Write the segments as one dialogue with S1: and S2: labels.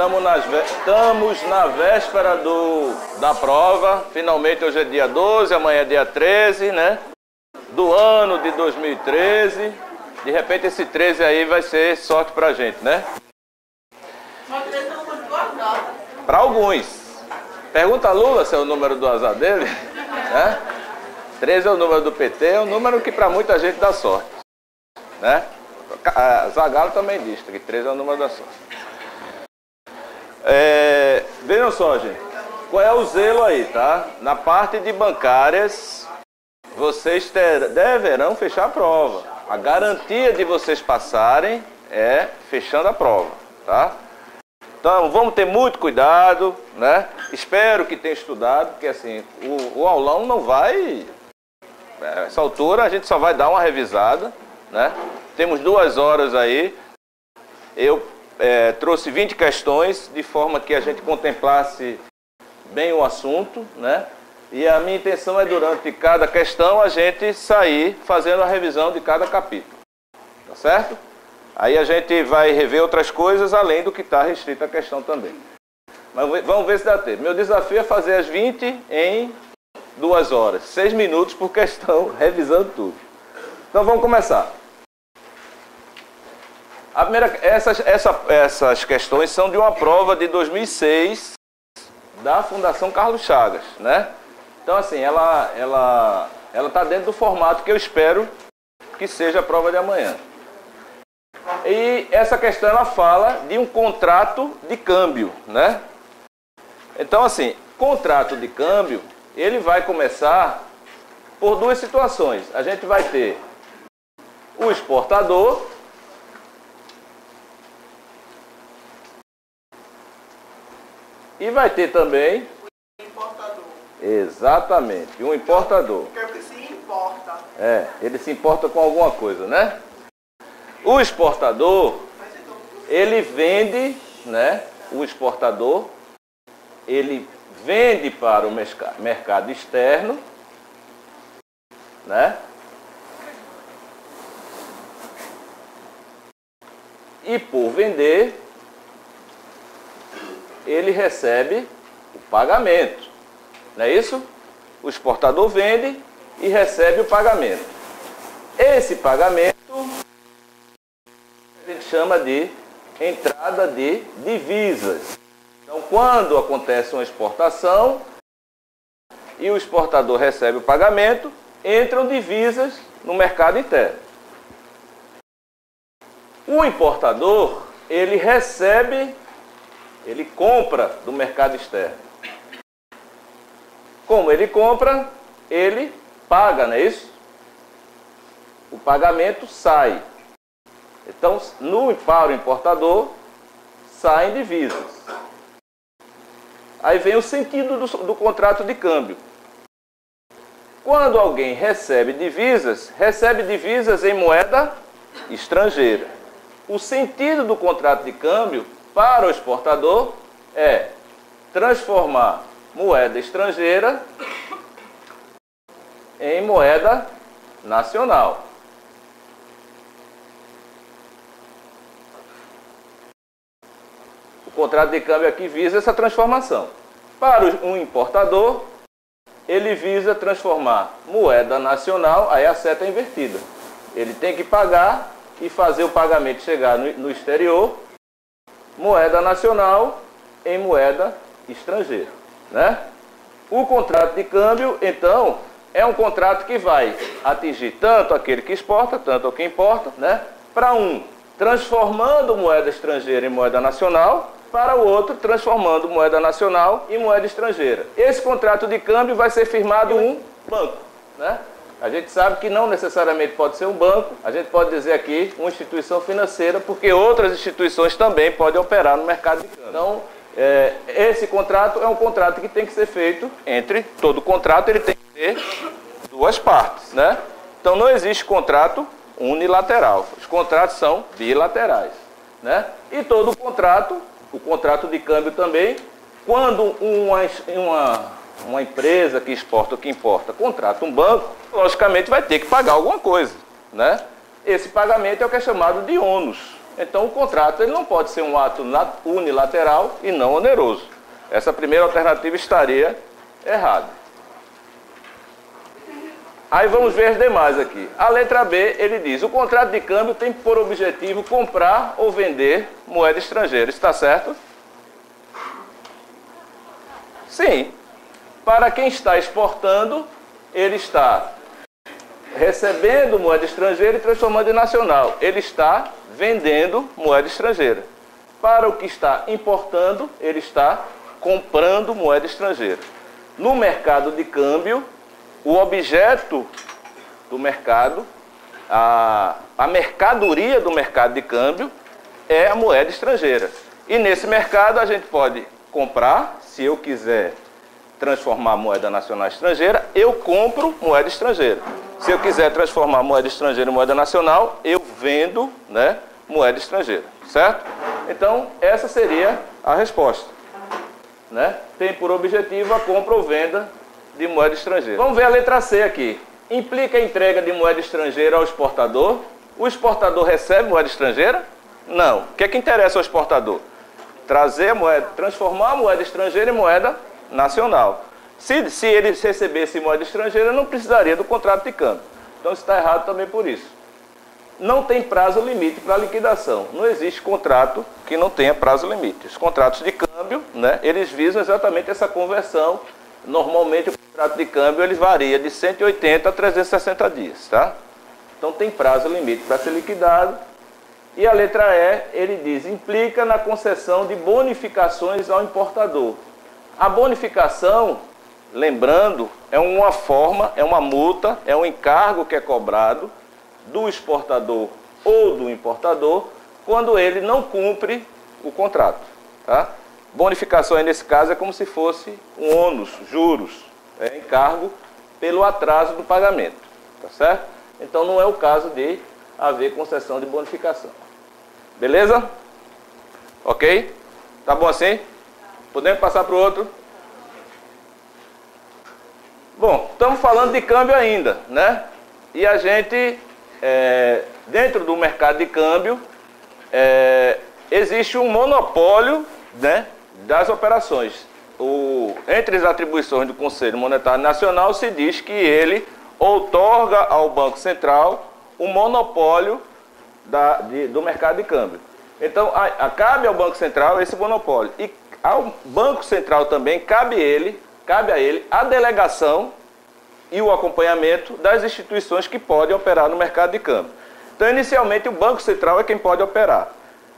S1: Estamos na véspera da prova. Finalmente hoje é dia 12, amanhã é dia 13, né? Do ano de 2013. De repente esse 13 aí vai ser sorte pra gente, né? Para alguns. Pergunta a Lula se é o número do azar dele, né? 13 é o número do PT, é um número que para muita gente dá sorte, né? Zagallo também diz que 13 é o número da sorte. Vejam só, gente, qual é o zelo aí, tá? Na parte de bancárias, vocês deverão fechar a prova. A garantia de vocês passarem é fechando a prova, tá? Então, vamos ter muito cuidado, né? Espero que tenham estudado, porque assim, o aulão não vai... Nessa altura, a gente só vai dar uma revisada, né? Temos 2 horas aí. Eu trouxe 20 questões, de forma que a gente contemplasse bem o assunto, né? E a minha intenção é, durante cada questão, a gente sair fazendo a revisão de cada capítulo. Tá certo? Aí a gente vai rever outras coisas, além do que está restrito à questão também. Mas vamos ver se dá tempo. Meu desafio é fazer as 20 em 2 horas. 6 minutos por questão, revisando tudo. Então vamos começar. A primeira, essas questões são de uma prova de 2006 da Fundação Carlos Chagas, né? Então assim, ela está dentro do formato que eu espero que seja a prova de amanhã. E essa questão ela fala de um contrato de câmbio, né? Então assim, contrato de câmbio, ele vai começar por 2 situações. A gente vai ter o exportador e vai ter também
S2: o importador.
S1: Exatamente, um importador.
S2: Porque se importa.
S1: Ele se importa com alguma coisa, né? O exportador, ele vende, né? O exportador, ele vende para o mercado externo, né? E por vender, ele recebe o pagamento. Não é isso? O exportador vende e recebe o pagamento. Esse pagamento a gente chama de entrada de divisas. Então, quando acontece uma exportação e o exportador recebe o pagamento, entram divisas no mercado interno. O importador, ele recebe, ele compra do mercado externo. Como ele compra, ele paga, não é isso? O pagamento sai. Então, para o importador, saem divisas. Aí vem o sentido do contrato de câmbio. Quando alguém recebe divisas em moeda estrangeira. O sentido do contrato de câmbio para o exportador é transformar moeda estrangeira em moeda nacional. O contrato de câmbio aqui visa essa transformação. Para um importador, ele visa transformar moeda nacional, aí a seta é invertida. Ele tem que pagar e fazer o pagamento chegar no exterior, moeda nacional em moeda estrangeira, né? O contrato de câmbio, então, é um contrato que vai atingir tanto aquele que exporta, tanto o que importa, né? Para um, transformando moeda estrangeira em moeda nacional, para o outro, transformando moeda nacional em moeda estrangeira. Esse contrato de câmbio vai ser firmado em um banco, né? A gente sabe que não necessariamente pode ser um banco, a gente pode dizer aqui uma instituição financeira, porque outras instituições também podem operar no mercado de câmbio. Então, esse contrato é um contrato que tem que ser feito todo contrato ele tem que ter 2 partes, né? Então não existe contrato unilateral, os contratos são bilaterais, né? E todo contrato, o contrato de câmbio também, quando uma empresa que exporta ou que importa contrata um banco, logicamente vai ter que pagar alguma coisa, né? Esse pagamento é o que é chamado de ônus. Então o contrato ele não pode ser um ato unilateral e não oneroso. Essa primeira alternativa estaria errada. Aí vamos ver as demais aqui. A letra B, ele diz, o contrato de câmbio tem por objetivo comprar ou vender moeda estrangeira. Está certo? Sim. Para quem está exportando, ele está recebendo moeda estrangeira e transformando em nacional. Ele está vendendo moeda estrangeira. Para o que está importando, ele está comprando moeda estrangeira. No mercado de câmbio, o objeto do mercado, a mercadoria do mercado de câmbio é a moeda estrangeira. E nesse mercado a gente pode comprar, se eu quiser transformar moeda nacional em estrangeira, eu compro moeda estrangeira. Se eu quiser transformar moeda estrangeira em moeda nacional, eu vendo, né, moeda estrangeira, certo? Então, essa seria a resposta, né? Tem por objetivo a compra ou venda de moeda estrangeira. Vamos ver a letra C aqui. Implica a entrega de moeda estrangeira ao exportador? O exportador recebe moeda estrangeira? Não. O que é que interessa ao exportador? Trazer a moeda, transformar a moeda estrangeira em moeda nacional. Se ele recebesse moeda estrangeira, não precisaria do contrato de câmbio. Então isso está errado também por isso. Não tem prazo limite para liquidação. Não existe contrato que não tenha prazo limite. Os contratos de câmbio, né, eles visam exatamente essa conversão. Normalmente o contrato de câmbio ele varia de 180 a 360 dias, tá? Então tem prazo limite para ser liquidado. E a letra E, ele diz, implica na concessão de bonificações ao importador. A bonificação, lembrando, é uma forma, é uma multa, é um encargo que é cobrado do exportador ou do importador quando ele não cumpre o contrato, tá? Bonificação aí nesse caso é como se fosse um ônus, juros, encargo pelo atraso do pagamento, tá certo? Então não é o caso de haver concessão de bonificação. Beleza? Ok? Tá bom assim? Podemos passar para o outro? Bom, estamos falando de câmbio ainda, né? E a gente, dentro do mercado de câmbio, existe um monopólio, né, das operações. Entre as atribuições do Conselho Monetário Nacional se diz que ele outorga ao Banco Central o monopólio do mercado de câmbio. Então, cabe ao Banco Central esse monopólio. E ao Banco Central também cabe a ele a delegação e o acompanhamento das instituições que podem operar no mercado de câmbio. Então, inicialmente, o Banco Central é quem pode operar.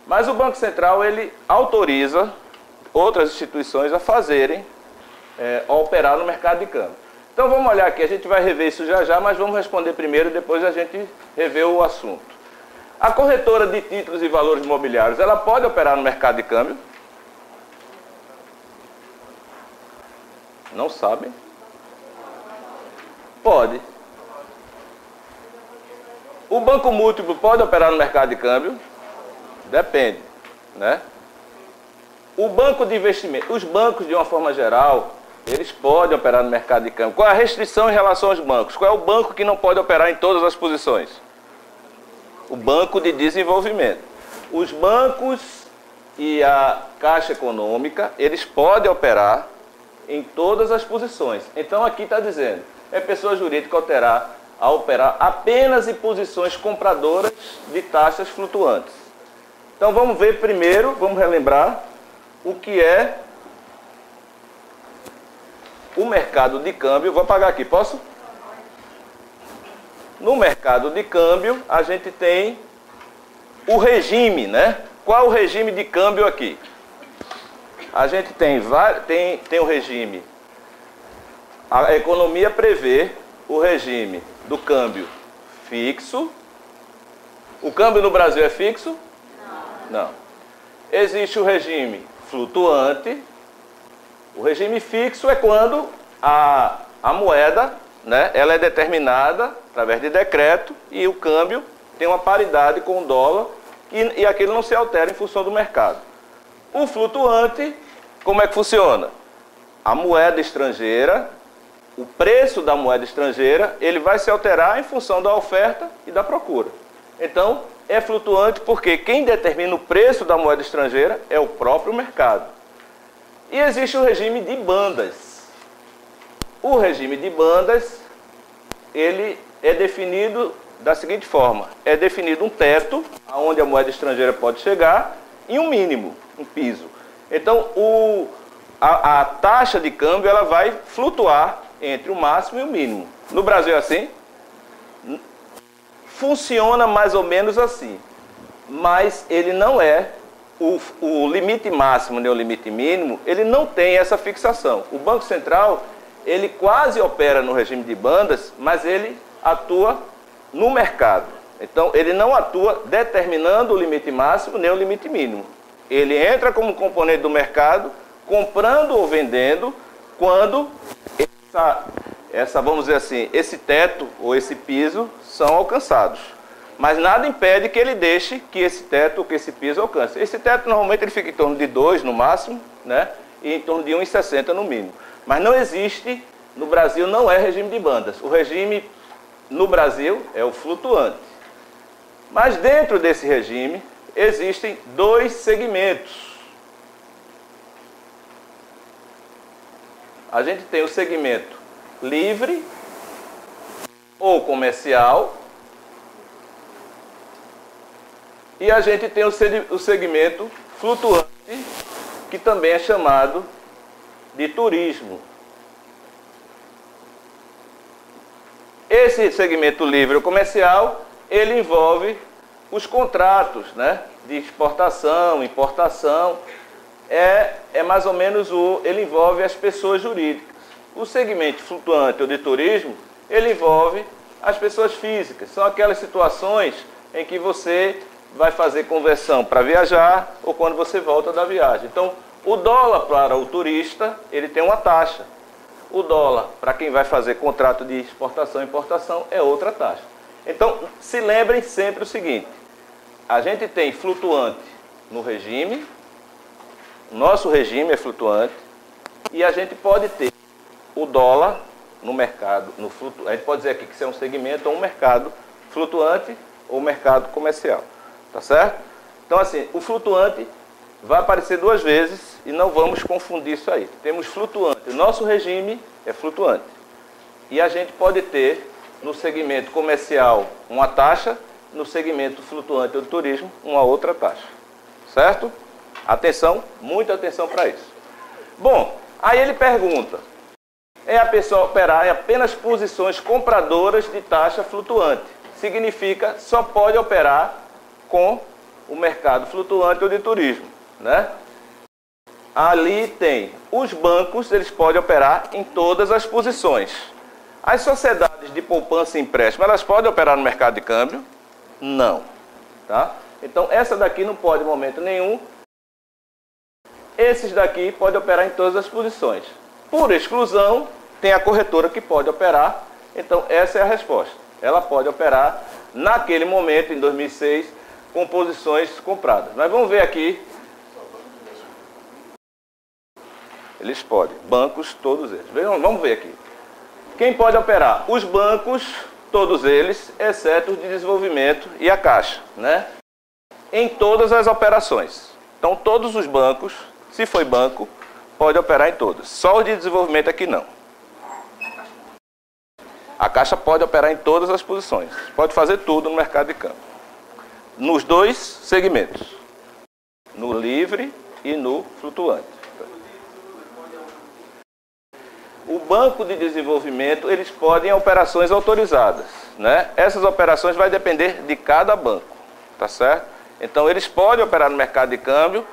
S1: Mas o Banco Central, ele autoriza outras instituições a fazerem, a operar no mercado de câmbio. Então, vamos olhar aqui, a gente vai rever isso já já, mas vamos responder primeiro e depois a gente rever o assunto. A corretora de títulos e valores imobiliários, ela pode operar no mercado de câmbio? Não sabem? Pode. O banco múltiplo pode operar no mercado de câmbio? Depende, né? O banco de investimento, os bancos de uma forma geral, eles podem operar no mercado de câmbio. Qual é a restrição em relação aos bancos? Qual é o banco que não pode operar em todas as posições? O Banco de Desenvolvimento. Os bancos e a Caixa Econômica, eles podem operar em todas as posições. Então aqui está dizendo, pessoa jurídica a operar apenas em posições compradoras de taxas flutuantes. Então vamos ver primeiro, vamos relembrar o que é o mercado de câmbio. Vou apagar aqui, posso? No mercado de câmbio, a gente tem o regime, né? Qual é o regime de câmbio aqui? A gente tem o regime. A economia prevê o regime do câmbio fixo. O câmbio no Brasil é fixo? Não. Existe o regime flutuante. O regime fixo é quando a moeda, né, ela é determinada através de decreto e o câmbio tem uma paridade com o dólar e aquilo não se altera em função do mercado. O flutuante, como é que funciona? A moeda estrangeira, o preço da moeda estrangeira, ele vai se alterar em função da oferta e da procura. Então, é flutuante porque quem determina o preço da moeda estrangeira é o próprio mercado. E existe o regime de bandas. O regime de bandas, ele é definido da seguinte forma: é definido um teto, aonde a moeda estrangeira pode chegar, e um mínimo, um piso. Então, a taxa de câmbio ela vai flutuar entre o máximo e o mínimo. No Brasil é assim? Funciona mais ou menos assim, mas ele não é o limite máximo nem o limite mínimo, ele não tem essa fixação. O Banco Central, ele quase opera no regime de bandas, mas ele atua no mercado. Então, ele não atua determinando o limite máximo nem o limite mínimo. Ele entra como componente do mercado, comprando ou vendendo, quando vamos dizer assim, esse teto ou esse piso são alcançados. Mas nada impede que ele deixe que esse teto ou que esse piso alcance. Esse teto normalmente ele fica em torno de 2 no máximo, né? E em torno de 1,60 no mínimo. Mas não existe, no Brasil não é regime de bandas. O regime no Brasil é o flutuante. Mas dentro desse regime existem 2 segmentos. A gente tem o segmento livre ou comercial e a gente tem o segmento flutuante, que também é chamado de turismo. Esse segmento livre ou comercial, ele envolve os contratos, né, de exportação, importação, é mais ou menos ele envolve as pessoas jurídicas. O segmento flutuante ou de turismo, ele envolve as pessoas físicas. São aquelas situações em que você vai fazer conversão para viajar ou quando você volta da viagem. Então, o dólar para o turista, ele tem uma taxa. O dólar para quem vai fazer contrato de exportação e importação é outra taxa. Então, se lembrem sempre o seguinte: a gente tem flutuante no regime, o nosso regime é flutuante, e a gente pode ter o dólar no mercado, a gente pode dizer aqui que isso é um segmento ou um mercado flutuante ou mercado comercial, tá certo? Então, assim, o flutuante vai aparecer 2 vezes e não vamos confundir isso aí. Temos flutuante, o nosso regime é flutuante. E a gente pode ter no segmento comercial uma taxa, no segmento flutuante do turismo uma outra taxa, certo? Atenção, muita atenção para isso. Bom, aí ele pergunta: é a pessoa operar em apenas posições compradoras de taxa flutuante? Significa só pode operar com o mercado flutuante ou de turismo, né? Ali tem os bancos, eles podem operar em todas as posições. As sociedades de poupança e empréstimo, elas podem operar no mercado de câmbio? Não, tá? Então, essa daqui não pode em momento nenhum. Esses daqui podem operar em todas as posições. Por exclusão, tem a corretora que pode operar. Então, essa é a resposta. Ela pode operar naquele momento, em 2006, com posições compradas. Mas vamos ver aqui. Eles podem. Bancos, todos eles. Vamos ver aqui. Quem pode operar? Os bancos, todos eles, exceto o de desenvolvimento e a Caixa, né? Em todas as operações. Então, todos os bancos, se foi banco, pode operar em todas. Só o de desenvolvimento aqui não. A Caixa pode operar em todas as posições. Pode fazer tudo no mercado de câmbio. Nos 2 segmentos. No livre e no flutuante. O banco de desenvolvimento, eles podem operações autorizadas, né? Essas operações vai depender de cada banco, tá certo? Então, eles podem operar no mercado de câmbio,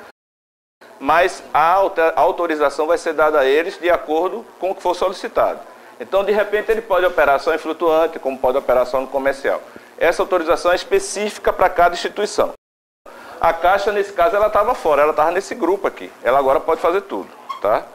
S1: mas a autorização vai ser dada a eles de acordo com o que for solicitado. Então, de repente, ele pode operar só em flutuante, como pode operar só no comercial. Essa autorização é específica para cada instituição. A Caixa, nesse caso, ela estava fora, ela estava nesse grupo aqui. Ela agora pode fazer tudo, tá?